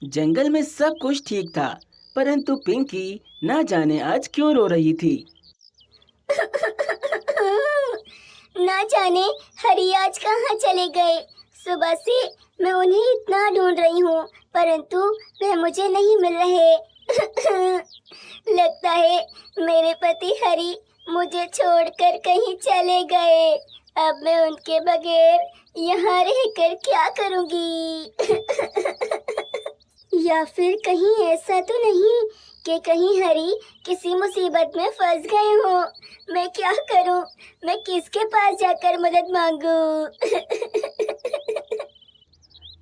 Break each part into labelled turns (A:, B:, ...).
A: जंगल में सब कुछ ठीक था, परंतु पिंकी ना जाने आज क्यों रो रही थी।
B: ना जाने हरी आज कहाँ चले गए। सुबह से मैं उन्हें इतना ढूंढ रही हूँ, परंतु वे मुझे नहीं मिल रहे। लगता है मेरे पति हरी मुझे छोड़कर कहीं चले गए। अब मैं उनके बगैर यहाँ रहकर क्या करूँगी? या फिर कहीं ऐसा तो नहीं कि कहीं हरी किसी मुसीबत में फंस गए हो। मैं क्या करूं? मैं किसके पास जाकर मदद मांगूं?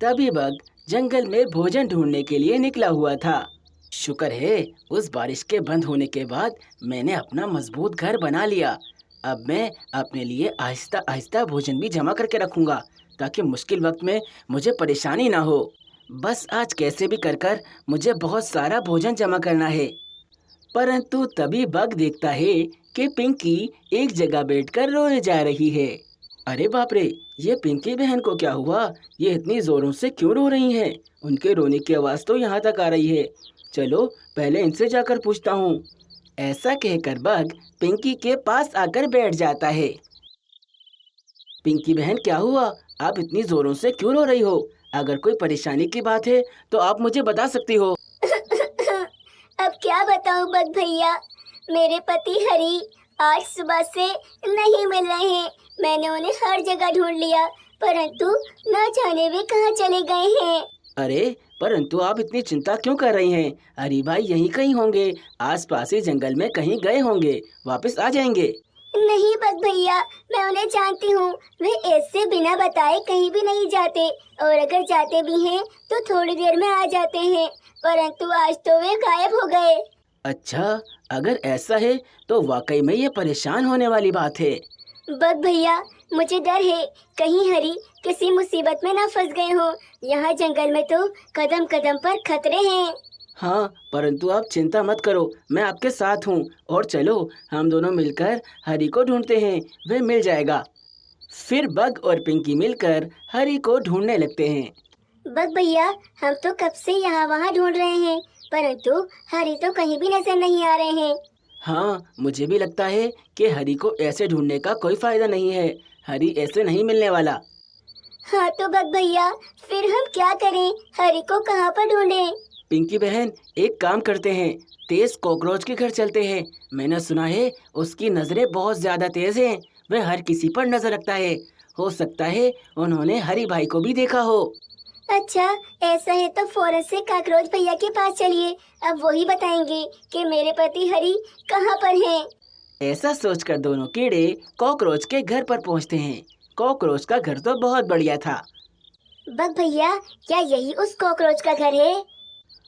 A: तभी बग जंगल में भोजन ढूंढने के लिए निकला हुआ था। शुक्र है उस बारिश के बंद होने के बाद मैंने अपना मजबूत घर बना लिया। अब मैं अपने लिए आहिस्ता आहिस्ता भोजन भी जमा करके रखूंगा, ताकि मुश्किल वक्त में मुझे परेशानी ना हो। बस आज कैसे भी कर कर मुझे बहुत सारा भोजन जमा करना है। परंतु तभी बग देखता है कि पिंकी एक जगह बैठकर रोए जा रही है। अरे बाप रे, ये पिंकी बहन को क्या हुआ? ये इतनी जोरों से क्यों रो रही हैं? उनके रोने की आवाज़ तो यहाँ तक आ रही है। चलो पहले इनसे जाकर पूछता हूँ। ऐसा कहकर बग पिंकी के पास आकर बैठ जाता है। पिंकी बहन, क्या हुआ? आप इतनी जोरों से क्यों रो रही हो? अगर कोई परेशानी की बात है तो आप मुझे बता सकती हो।
B: अब क्या बताऊं बग भैया, मेरे पति हरी आज सुबह से नहीं मिल रहे हैं। मैंने उन्हें हर जगह ढूंढ लिया, परंतु न जाने वे कहाँ चले गए हैं।
A: अरे परंतु आप इतनी चिंता क्यों कर रही हैं? हरी भाई यहीं कहीं होंगे, आसपास ही जंगल में कहीं गए होंगे, वापस आ जाएंगे।
B: नहीं बग भैया, मैं उन्हें जानती हूँ। वे ऐसे बिना बताए कहीं भी नहीं जाते, और अगर जाते भी हैं तो थोड़ी देर में आ जाते हैं। परंतु आज तो वे गायब हो गए।
A: अच्छा, अगर ऐसा है तो वाकई में ये परेशान होने वाली बात है।
B: बग भैया, मुझे डर है कहीं हरी किसी मुसीबत में ना फंस गए हो। यहाँ जंगल में तो कदम कदम पर खतरे हैं।
A: हाँ, परंतु आप चिंता मत करो, मैं आपके साथ हूँ। और चलो हम दोनों मिलकर हरी को ढूंढते हैं, वह मिल जाएगा। फिर बग और पिंकी मिलकर हरी को ढूंढने लगते हैं।
B: बग भैया, हम तो कब से यहाँ वहाँ ढूंढ रहे हैं, परंतु हरी तो कहीं भी नजर नहीं आ रहे हैं।
A: हाँ, मुझे भी लगता है कि हरी को ऐसे ढूंढने का कोई फायदा नहीं है। हरी ऐसे नहीं मिलने वाला।
B: हाँ तो बग भैया, फिर हम क्या करें? हरी को कहाँ पर ढूंढें?
A: पिंकी बहन, एक काम करते हैं, तेज कॉकरोच के घर चलते हैं। मैंने सुना है उसकी नजरें बहुत ज्यादा तेज हैं, वह हर किसी पर नजर रखता है। हो सकता है उन्होंने हरी भाई को भी देखा हो।
B: अच्छा, ऐसा है तो फौरन से काकरोच भैया के पास चलिए। अब वही बताएंगे कि मेरे पति हरी कहाँ पर हैं।
A: ऐसा सोचकर दोनों कीड़े कॉकरोच के घर पर पहुंचते हैं। कॉकरोच का घर तो बहुत बढ़िया था।
B: बग भैया, क्या यही उस कॉकरोच का घर है?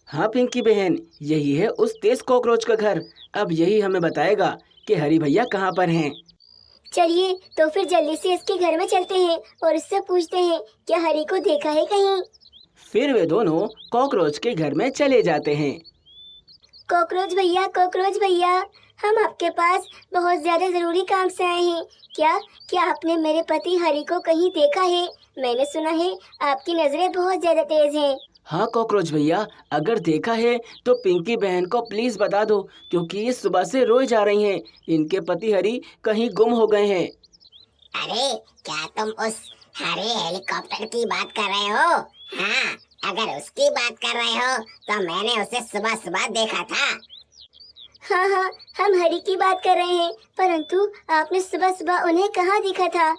A: हाँ पिंकी बहन, यही है उस तेज कॉकरोच का घर। अब यही हमें बताएगा कि हरी भैया कहाँ पर हैं।
B: चलिए तो फिर जल्दी से इसके घर में चलते हैं और इससे पूछते हैं क्या हरी को देखा है कहीं।
A: फिर वे दोनों कॉकरोच के घर में चले जाते हैं।
B: कॉकरोच भैया, कॉकरोच भैया, हम आपके पास बहुत ज्यादा जरूरी काम से आए हैं। क्या क्या आपने मेरे पति हरी को कहीं देखा है? मैंने सुना है आपकी नजरें बहुत ज्यादा तेज हैं।
A: हाँ कॉकरोच भैया, अगर देखा है तो पिंकी बहन को प्लीज बता दो, क्योंकि ये सुबह से रोए जा रही हैं। इनके पति हरी कहीं गुम हो गए हैं।
C: अरे, क्या तुम उस हरे हेलीकॉप्टर की बात कर रहे हो? हाँ, अगर उसकी बात कर रहे हो तो मैंने उसे सुबह सुबह देखा था।
B: हाँ हाँ, हम हरी की बात कर रहे हैं, परंतु आपने सुबह सुबह उन्हें कहाँ देखा था?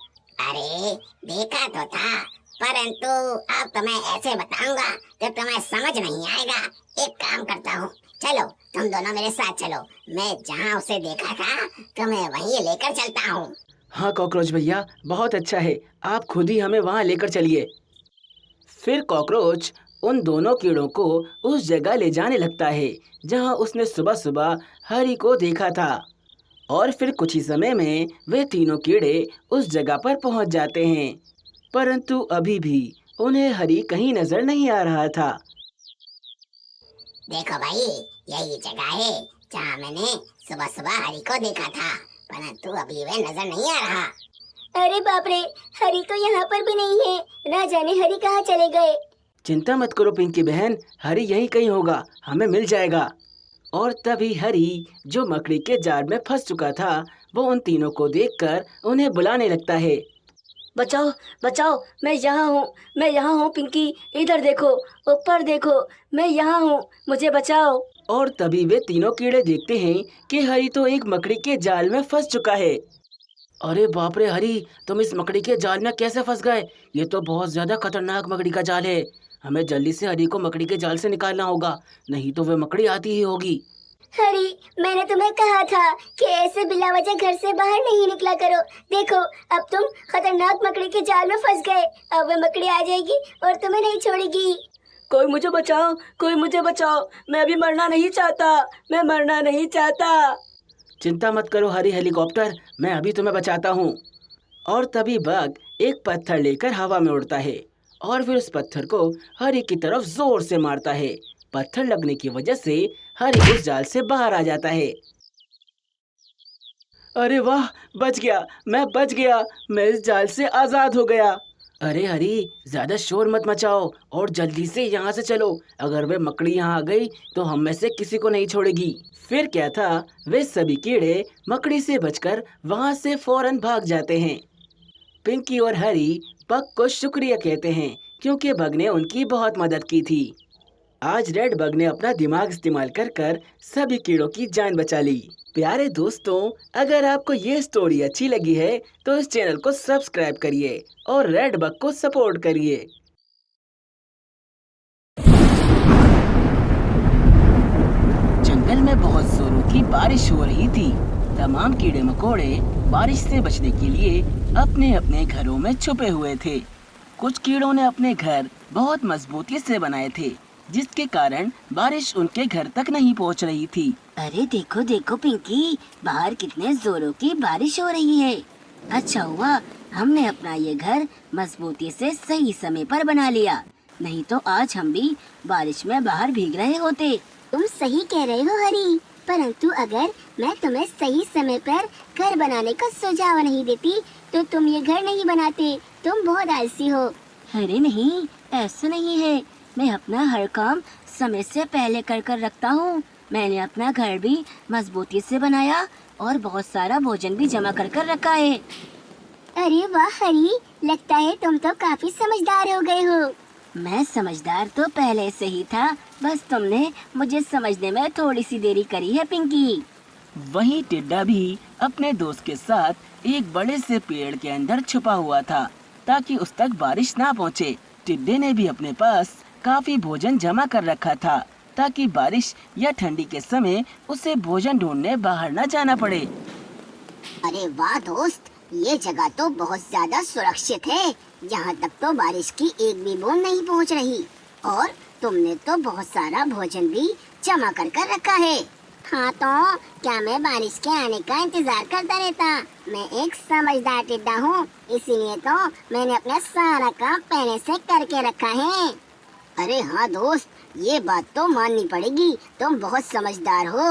C: अरे, देखा तो था, परंतु अब तुम्हें ऐसे बताऊंगा तो तुम्हें समझ नहीं आएगा। एक काम करता हूँ, चलो तुम दोनों मेरे साथ चलो। मैं जहाँ उसे देखा था तुम्हें वहीं लेकर चलता हूँ।
A: हाँ कॉकरोच भैया, बहुत अच्छा है, आप खुद ही हमें वहाँ लेकर चलिए। फिर कॉकरोच उन दोनों कीड़ों को उस जगह ले जाने लगता है जहाँ उसने सुबह सुबह हरी को देखा था। और फिर कुछ ही समय में वे तीनों कीड़े उस जगह पर पहुँच जाते हैं, परंतु अभी भी उन्हें हरी कहीं नजर नहीं आ रहा था।
C: देखो भाई, यही जगह है जहाँ मैंने सुबह सुबह हरी को देखा था, परंतु अभी वे नजर नहीं आ रहा।
B: अरे बाप रे, हरी तो यहाँ पर भी नहीं है। ना जाने हरी कहाँ चले गए।
A: चिंता मत करो पिंकी बहन, हरी यहीं कहीं होगा, हमें मिल जाएगा। और तभी हरी, जो मकड़ी के जाल में फंस चुका था, वो उन तीनों को देखकर उन्हें बुलाने लगता है।
B: बचाओ बचाओ, मैं यहाँ हूँ पिंकी, इधर देखो, ऊपर देखो, मैं यहाँ हूँ, मुझे बचाओ।
A: और तभी वे तीनों कीड़े देखते हैं कि हरी तो एक मकड़ी के जाल में फंस चुका है। अरे बाप रे हरी, तुम इस मकड़ी के जाल में कैसे फंस गए? ये तो बहुत ज्यादा खतरनाक मकड़ी का जाल है। हमें जल्दी से हरी को मकड़ी के जाल से निकालना होगा, नहीं तो वह मकड़ी आती ही होगी।
B: हरी, मैंने तुम्हें कहा था कि ऐसे बिला वजह घर से बाहर नहीं निकला करो। देखो, अब तुम खतरनाक मकड़ी के जाल में फंस गए। अब वह मकड़ी आ जाएगी और तुम्हें नहीं छोड़ेगी। कोई मुझे बचाओ, कोई मुझे बचाओ, मैं अभी मरना नहीं चाहता, मैं मरना नहीं चाहता।
A: चिंता मत करो हरी हेलीकॉप्टर, मैं अभी तुम्हें बचाता हूँ। और तभी बग एक पत्थर लेकर हवा में उड़ता है और फिर उस पत्थर को हरी की तरफ जोर से मारता है। पत्थर लगने की वजह से हरी उस जाल से बाहर आ जाता है। अरे वाह, बच गया, मैं बच गया, मैं इस जाल से आजाद हो गया। अरे हरी, ज्यादा शोर मत मचाओ और जल्दी से यहाँ से चलो। अगर वे मकड़ी यहाँ आ गई तो हम में से किसी को नहीं छोड़ेगी। फिर क्या था, वे सभी कीड़े मकड़ी से बचकर वहाँ से फौरन भाग जाते हैं। पिंकी और हरी बग को शुक्रिया कहते हैं क्योंकि बग ने उनकी बहुत मदद की थी। आज रेड बग ने अपना दिमाग इस्तेमाल कर कर सभी कीड़ों की जान बचा ली। प्यारे दोस्तों, अगर आपको ये स्टोरी अच्छी लगी है तो इस चैनल को सब्सक्राइब करिए और रेड बग को सपोर्ट करिए। जंगल में बहुत जोरों की बारिश हो रही थी। तमाम कीड़े मकोड़े बारिश से बचने के लिए अपने अपने घरों में छुपे हुए थे। कुछ कीड़ों ने अपने घर बहुत मजबूती से बनाए थे, जिसके कारण बारिश उनके घर तक नहीं पहुंच रही थी।
B: अरे देखो देखो पिंकी, बाहर कितने जोरों की बारिश हो रही है। अच्छा हुआ हमने अपना ये घर मजबूती से सही समय पर बना लिया, नहीं तो आज हम भी बारिश में बाहर भीग रहे होते। तुम सही कह रहे हो हरी, परंतु अगर मैं तुम्हें सही समय पर घर बनाने का सुझाव नहीं देती तो तुम ये घर नहीं बनाते। तुम बहुत आलसी हो। अरे नहीं, ऐसा नहीं है, मैं अपना हर काम समय से पहले कर कर रखता हूँ। मैंने अपना घर भी मजबूती से बनाया और बहुत सारा भोजन भी जमा कर कर रखा है। अरे वाह हरी, लगता है तुम तो काफी समझदार हो गए हो। मैं समझदार तो पहले से ही था, बस तुमने मुझे समझने में थोड़ी सी देरी करी है पिंकी।
A: वहीं टिड्डा भी अपने दोस्त के साथ एक बड़े से पेड़ के अंदर छुपा हुआ था ताकि उस तक बारिश ना पहुँचे। टिड्डे ने भी अपने पास काफी भोजन जमा कर रखा था ताकि बारिश या ठंडी के समय उसे भोजन ढूंढने बाहर न जाना पड़े।
C: अरे वाह दोस्त, ये जगह तो बहुत ज्यादा सुरक्षित है। यहाँ तक तो बारिश की एक भी बूंद नहीं पहुँच रही और तुमने तो बहुत सारा भोजन भी जमा कर कर रखा है। हाँ तो क्या मैं बारिश के आने का इंतजार करता रहता? मैं एक समझदार टिड्डा हूँ, इसीलिए तो मैंने अपना सारा काम पहले से करके रखा है। अरे हाँ दोस्त, ये बात तो माननी पड़ेगी, तुम बहुत समझदार हो।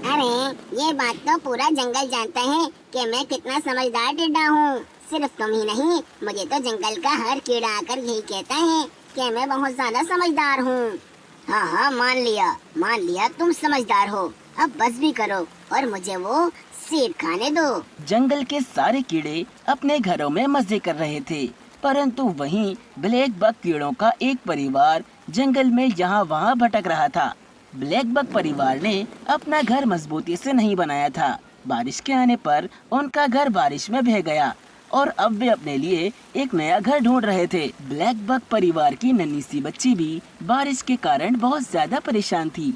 C: अरे ये बात तो पूरा जंगल जानता है कि मैं कितना समझदार टिड्डा हूँ। सिर्फ तुम ही नहीं, मुझे तो जंगल का हर कीड़ा आकर यही कहता है कि मैं बहुत ज्यादा समझदार हूँ। हाँ हाँ, मान लिया तुम समझदार हो। अब बस भी करो और मुझे वो सेब खाने दो।
A: जंगल के सारे कीड़े अपने घरों में मजे कर रहे थे, परंतु वहीं ब्लैक बग कीड़ों का एक परिवार जंगल में यहाँ वहाँ भटक रहा था। ब्लैक बग परिवार ने अपना घर मजबूती से नहीं बनाया था। बारिश के आने पर उनका घर बारिश में बह गया और अब वे अपने लिए एक नया घर ढूंढ रहे थे। ब्लैक बग परिवार की नन्ही सी बच्ची भी बारिश के कारण बहुत ज्यादा परेशान थी।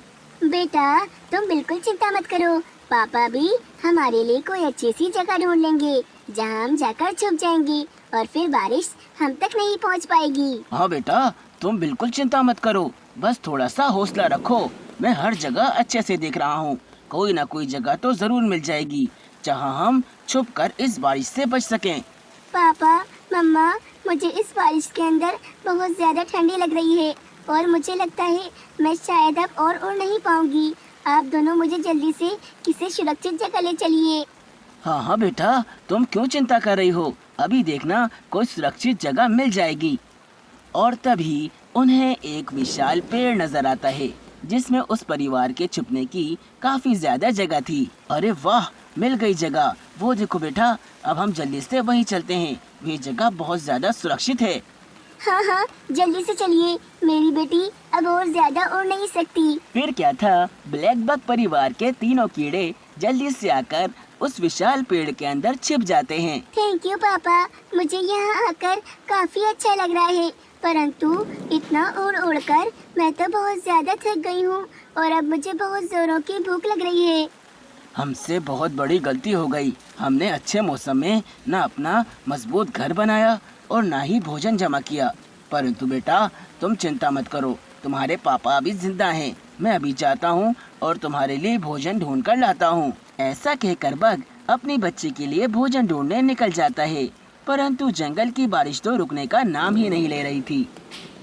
B: बेटा, तुम बिल्कुल चिंता मत करो, पापा भी हमारे लिए कोई अच्छी सी जगह ढूंढ लेंगे जहाँ हम जाकर छुप जाएंगे और फिर बारिश हम तक नहीं पहुँच पाएगी।
A: हाँ बेटा, तुम बिल्कुल चिंता मत करो, बस थोड़ा सा हौसला रखो। मैं हर जगह अच्छे से देख रहा हूँ, कोई ना कोई जगह तो जरूर मिल जाएगी जहाँ हम छुप कर इस बारिश से बच सकें।
B: पापा, मम्मा, मुझे इस बारिश के अंदर बहुत ज्यादा ठंडी लग रही है और मुझे लगता है मैं शायद अब और उड़ नहीं पाऊंगी। आप दोनों मुझे जल्दी से किसी सुरक्षित जगह ले चलिए।
A: हाँ हाँ बेटा, तुम क्यों चिंता कर रही हो, अभी देखना कोई सुरक्षित जगह मिल जाएगी। और तभी उन्हें एक विशाल पेड़ नजर आता है जिसमें उस परिवार के छुपने की काफी ज्यादा जगह थी। अरे वाह, मिल गई जगह। वो देखो बेटा, अब हम जल्दी से वहीं चलते हैं। ये जगह बहुत ज्यादा सुरक्षित है।
B: हाँ हाँ, जल्दी से चलिए, मेरी बेटी अब और ज्यादा उड़ नहीं सकती।
A: फिर क्या था, ब्लैक बक परिवार के तीनों कीड़े जल्दी से आकर उस विशाल पेड़ के अंदर छिप जाते हैं।
B: थैंक यू पापा, मुझे यहाँ आकर काफी अच्छा लग रहा है, परंतु इतना उड़ उड़ कर मैं तो बहुत ज्यादा थक गई हूँ और अब मुझे बहुत जोरों की भूख लग रही है।
A: हमसे बहुत बड़ी गलती हो गई। हमने अच्छे मौसम में न अपना मजबूत घर बनाया और ना ही भोजन जमा किया। परंतु बेटा, तुम चिंता मत करो, तुम्हारे पापा अभी जिंदा हैं। मैं अभी जाता हूँ और तुम्हारे लिए भोजन ढूंढ कर लाता हूँ। ऐसा कहकर बग अपनी बच्ची के लिए भोजन ढूंढने निकल जाता है। परंतु जंगल की बारिश तो रुकने का नाम ही नहीं ले रही थी।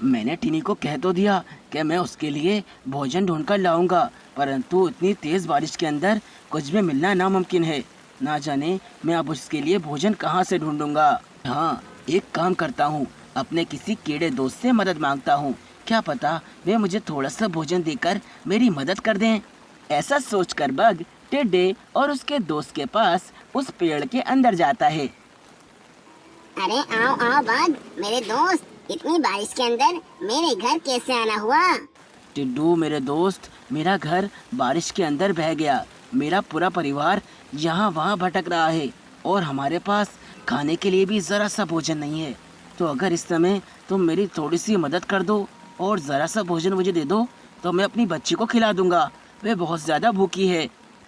A: मैंने टिनी को कह तो दिया कि मैं उसके लिए भोजन ढूंढ कर लाऊंगा, परंतु इतनी तेज बारिश के अंदर कुछ भी मिलना नामुमकिन है। ना जाने मैं अब उसके लिए भोजन कहाँ से ढूंढूंगा। हाँ, एक काम करता हूँ, अपने किसी कीड़े दोस्त से मदद मांगता हूँ। क्या पता वे मुझे थोड़ा सा भोजन देकर मेरी मदद कर दें। ऐसा सोचकर बग टिड्डे और उसके दोस्त के पास उस पेड़ के अंदर जाता है।
C: अरे आओ आओ बग, मेरे दोस्त, इतनी बारिश के अंदर मेरे घर कैसे आना हुआ?
A: टिड्डू मेरे दोस्त, मेरा घर बारिश के अंदर बह गया। मेरा पूरा परिवार यहाँ वहाँ भटक रहा है और हमारे पास खाने के लिए भी ज़रा सा भोजन नहीं है। तो अगर इस समय तुम मेरी थोड़ी सी मदद कर दो और ज़रा सा भोजन मुझे दे दो तो मैं अपनी बच्ची को खिला दूंगा। वे बहुत ज़्यादा भूखी है।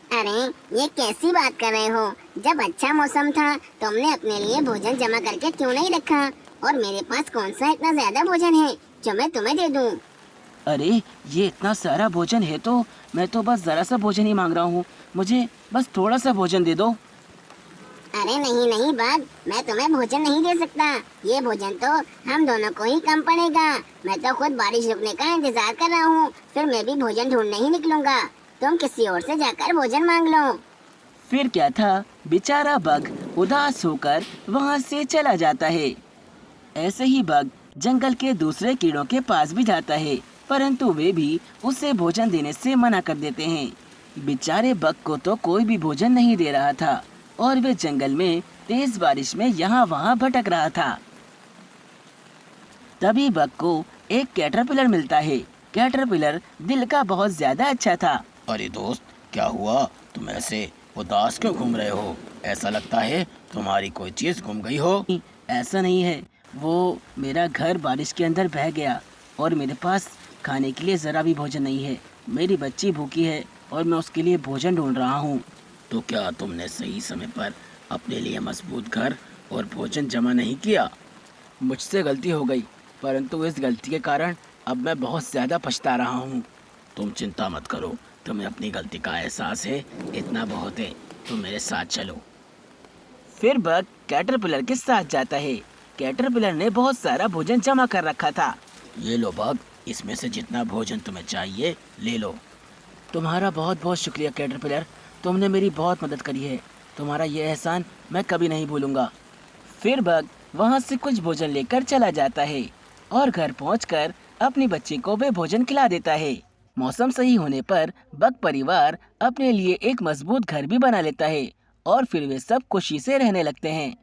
C: अरे ये कैसी बात कर रहे हो? जब अच्छा मौसम था तुमने अपने लिए भोजन जमा करके क्यों नहीं रखा? और मेरे पास कौन सा इतना ज्यादा भोजन है जो मैं तुम्हें दे दूं?
A: अरे ये इतना सारा भोजन है तो मैं तो बस ज़रा सा भोजन ही मांग रहा हूँ। मुझे बस थोड़ा सा भोजन दे दो।
C: अरे नहीं नहीं बग, मैं तुम्हें भोजन नहीं दे सकता। ये भोजन तो हम दोनों को ही कम पड़ेगा। मैं तो खुद बारिश रुकने का इंतजार कर रहा हूँ, फिर मैं भी भोजन ढूंढने ही निकलूंगा। तुम किसी और से जाकर भोजन मांग लो।
A: फिर क्या था, बेचारा बग उदास होकर वहाँ से चला जाता है। ऐसे ही बग जंगल के दूसरे कीड़ों के पास भी जाता है, परंतु वे भी उसे भोजन देने से मना कर देते हैं। बेचारे बग को तो कोई भी भोजन नहीं दे रहा था और वे जंगल में तेज बारिश में यहाँ वहाँ भटक रहा था। तभी बग को एक कैटरपिलर मिलता है। कैटरपिलर दिल का बहुत ज्यादा अच्छा था।
D: अरे दोस्त, क्या हुआ? तुम ऐसे उदास क्यों घूम रहे हो? ऐसा लगता है तुम्हारी कोई चीज गुम गई हो।
A: ऐसा नहीं है, वो मेरा घर बारिश के अंदर बह गया और मेरे पास खाने के लिए ज़रा भी भोजन नहीं है। मेरी बच्ची भूखी है और मैं उसके लिए भोजन ढूंढ रहा हूँ।
D: तो क्या तुमने सही समय पर अपने लिए मजबूत घर और भोजन जमा नहीं किया?
A: मुझसे गलती हो गई, परंतु इस गलती के कारण अब मैं बहुत ज़्यादा पछता रहा हूँ।
D: तुम चिंता मत करो, तुम्हें अपनी गलती का एहसास है, इतना बहुत है। तुम मेरे साथ चलो।
A: फिर बग कैटरपिलर के साथ जाता है। कैटरपिलर ने बहुत सारा भोजन जमा कर रखा था।
D: ये लो बग, इसमें से जितना भोजन तुम्हें चाहिए ले लो।
A: तुम्हारा बहुत बहुत शुक्रिया कैटरपिलर, तुमने मेरी बहुत मदद करी है। तुम्हारा ये एहसान मैं कभी नहीं भूलूंगा। फिर बग वहाँ से कुछ भोजन लेकर चला जाता है और घर पहुंचकर अपनी बच्ची को वे भोजन खिला देता है। मौसम सही होने पर बग परिवार अपने लिए एक मजबूत घर भी बना लेता है और फिर वे सब खुशी से रहने लगते हैं।